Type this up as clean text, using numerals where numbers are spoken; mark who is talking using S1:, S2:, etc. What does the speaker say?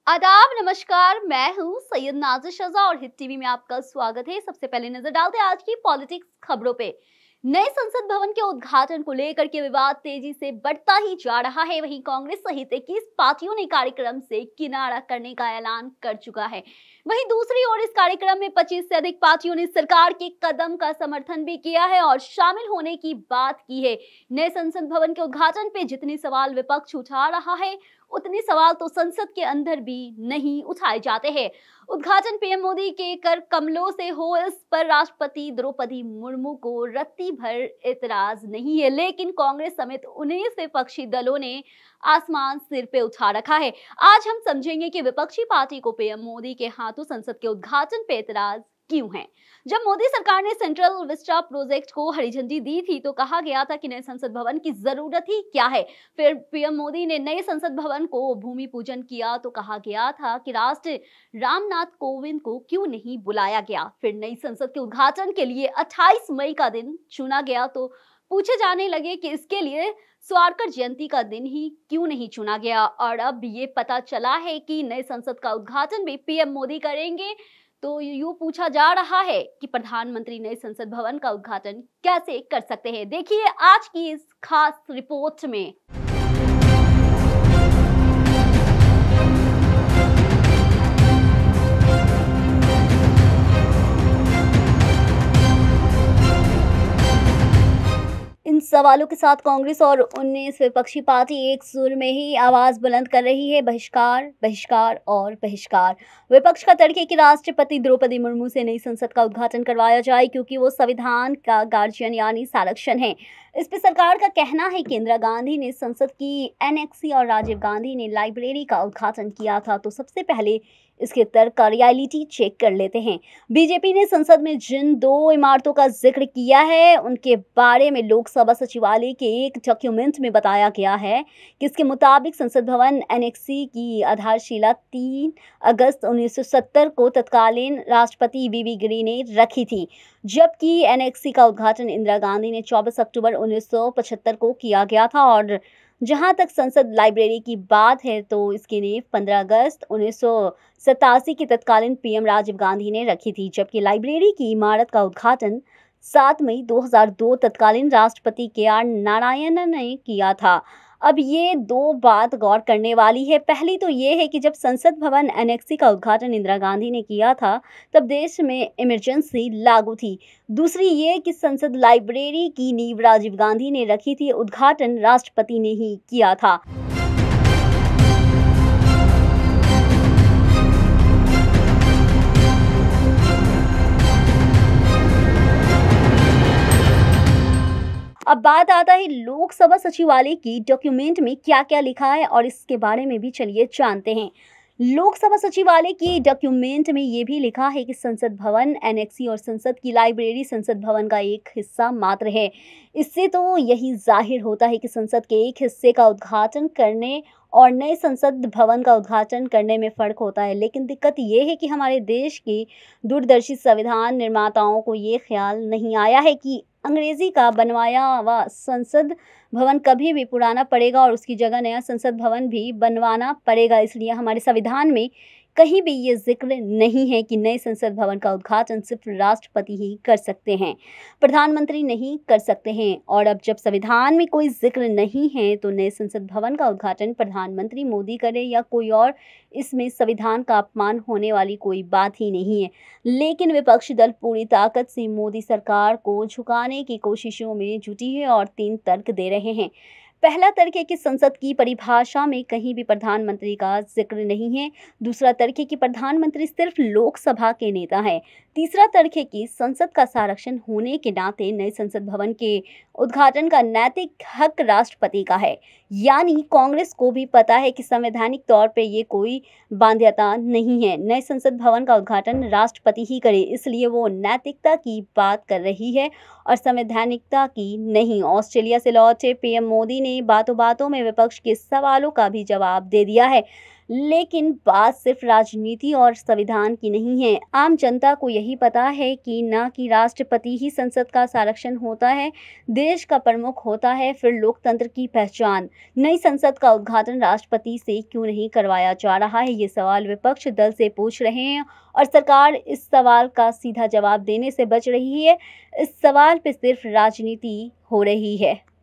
S1: आदाब नमस्कार। मैं हूँ सैयद नाज़िर शज़ा और हिट टीवी में आपका स्वागत है। सबसे पहले नजर डालते हैं आज की पॉलिटिक्स खबरों पे। नए संसद भवन के उद्घाटन को लेकर के विवाद तेजी से बढ़ता ही जा रहा है। वहीं कांग्रेस सहित 21 पार्टियों ने कार्यक्रम से किनारा करने का ऐलान कर चुका है। वहीं दूसरी ओर इस कार्यक्रम में 25 से अधिक पार्टियों ने सरकार के कदम का समर्थन भी किया है और शामिल होने की बात की है। नए संसद भवन के उद्घाटन पे जितने सवाल विपक्ष उठा रहा है, उतने सवाल तो संसद के अंदर भी नहीं उठाए जाते हैं। उद्घाटन पीएम मोदी के कर कमलों से हो, इस पर राष्ट्रपति द्रौपदी मुर्मू को रत्ती भर एतराज नहीं है, लेकिन कांग्रेस समेत 19 विपक्षी दलों ने आसमान सिर पे उठा रखा है। आज हम समझेंगे कि विपक्षी पार्टी को पीएम मोदी के हाथों संसद के उद्घाटन पे एतराज क्यों है। जब मोदी सरकार ने सेंट्रल विस्टा प्रोजेक्ट को हरी झंडी दी थी तो कहा गया था कि नए संसद भवन की जरूरत ही क्या है। फिर पीएम मोदी ने नए संसद भवन को भूमि पूजन किया तो कहा गया था कि राष्ट्र रामनाथ कोविंद को क्यों नहीं बुलाया गया। फिर नई संसद के उद्घाटन के लिए 28 मई का दिन चुना गया तो पूछे जाने लगे कि इसके लिए सावरकर जयंती का दिन ही क्यों नहीं चुना गया। और अब ये पता चला है कि नए संसद का उद्घाटन भी पीएम मोदी करेंगे। तो यूं पूछा जा रहा है कि प्रधानमंत्री नए संसद भवन का उद्घाटन कैसे कर सकते हैं। देखिए आज की इस खास रिपोर्ट में। इन सवालों के साथ कांग्रेस और 19 विपक्षी पार्टी एक सुर में ही आवाज बुलंद कर रही है, बहिष्कार, बहिष्कार और बहिष्कार। विपक्ष का तर्क है कि राष्ट्रपति द्रौपदी मुर्मू से नई संसद का उद्घाटन करवाया जाए क्योंकि वो संविधान का गार्जियन यानी संरक्षण है। इस पे सरकार का कहना है कि इंदिरा गांधी ने संसद की एनेक्सी और राजीव गांधी ने लाइब्रेरी का उद्घाटन किया था, तो सबसे पहले इसके तर्क का रियलिटी चेक कर लेते हैं। बीजेपी ने संसद में जिन दो इमारतों का जिक्र किया है उनके बारे में लोकसभा सचिवालय के एक डॉक्यूमेंट में बताया गया है कि इसके मुताबिक संसद भवन एनेक्सी की आधारशिला 3 अगस्त 1970 को तत्कालीन राष्ट्रपति वीवी गिरी ने रखी थी, जबकि एनेक्सी का उद्घाटन इंदिरा गांधी ने 24 अक्टूबर 1975 को किया गया था। और जहां तक संसद लाइब्रेरी की बात है तो इसकी नींव 15 अगस्त 1987 की तत्कालीन पीएम राजीव गांधी ने रखी थी, जबकि लाइब्रेरी की इमारत का उद्घाटन 7 मई 2002 तत्कालीन राष्ट्रपति के.आर. नारायणन ने किया था। अब ये दो बात गौर करने वाली है। पहली तो ये है कि जब संसद भवन एनेक्सी का उद्घाटन इंदिरा गांधी ने किया था तब देश में इमरजेंसी लागू थी। दूसरी ये कि संसद लाइब्रेरी की नींव राजीव गांधी ने रखी थी, उद्घाटन राष्ट्रपति ने ही किया था। अब बात आता है लोकसभा सचिवालय की डॉक्यूमेंट में क्या क्या लिखा है और इसके बारे में भी चलिए जानते हैं। लोकसभा सचिवालय की डॉक्यूमेंट में ये भी लिखा है कि संसद भवन एनेक्सी और संसद की लाइब्रेरी संसद भवन का एक हिस्सा मात्र है। इससे तो यही जाहिर होता है कि संसद के एक हिस्से का उद्घाटन करने और नए संसद भवन का उद्घाटन करने में फर्क होता है। लेकिन दिक्कत ये है कि हमारे देश के दूरदर्शी संविधान निर्माताओं को ये ख्याल नहीं आया है कि अंग्रेजी का बनवाया हुआ संसद भवन कभी भी पुराना पड़ेगा और उसकी जगह नया संसद भवन भी बनवाना पड़ेगा। इसलिए हमारे संविधान में कहीं भी ये जिक्र नहीं है कि नए संसद भवन का उद्घाटन सिर्फ राष्ट्रपति ही कर सकते हैं, प्रधानमंत्री नहीं कर सकते हैं। और अब जब संविधान में कोई जिक्र नहीं है तो नए संसद भवन का उद्घाटन प्रधानमंत्री मोदी करे या कोई और, इसमें संविधान का अपमान होने वाली कोई बात ही नहीं है। लेकिन विपक्षी दल पूरी ताकत से मोदी सरकार को झुकाने की कोशिशों में जुटी है और 3 तर्क दे रहे हैं। पहला तर्क है कि संसद की परिभाषा में कहीं भी प्रधानमंत्री का जिक्र नहीं है। दूसरा तर्क है कि प्रधानमंत्री सिर्फ लोकसभा के नेता है। तीसरा तर्क है कि संसद का संरक्षण होने के नाते नए संसद भवन के उद्घाटन का नैतिक हक राष्ट्रपति का है। यानी कांग्रेस को भी पता है कि संवैधानिक तौर पर ये कोई बाध्यता नहीं है, नए संसद भवन का उद्घाटन राष्ट्रपति ही करे, इसलिए वो नैतिकता की बात कर रही है और संवैधानिकता की नहीं। ऑस्ट्रेलिया से लौटे पीएम मोदी ने बातों बातों में विपक्ष के सवालों का भी जवाब दे दिया है। लेकिन बात सिर्फ राजनीति और संविधान की नहीं है। आम जनता को यही पता है कि न कि राष्ट्रपति ही संसद का संरक्षण होता है, देश का प्रमुख होता है। फिर लोकतंत्र की पहचान, नई संसद का उद्घाटन राष्ट्रपति से क्यों नहीं करवाया जा रहा है? ये सवाल विपक्ष दल से पूछ रहे हैं और सरकार इस सवाल का सीधा जवाब देने से बच रही है। इस सवाल पे सिर्फ राजनीति हो रही है।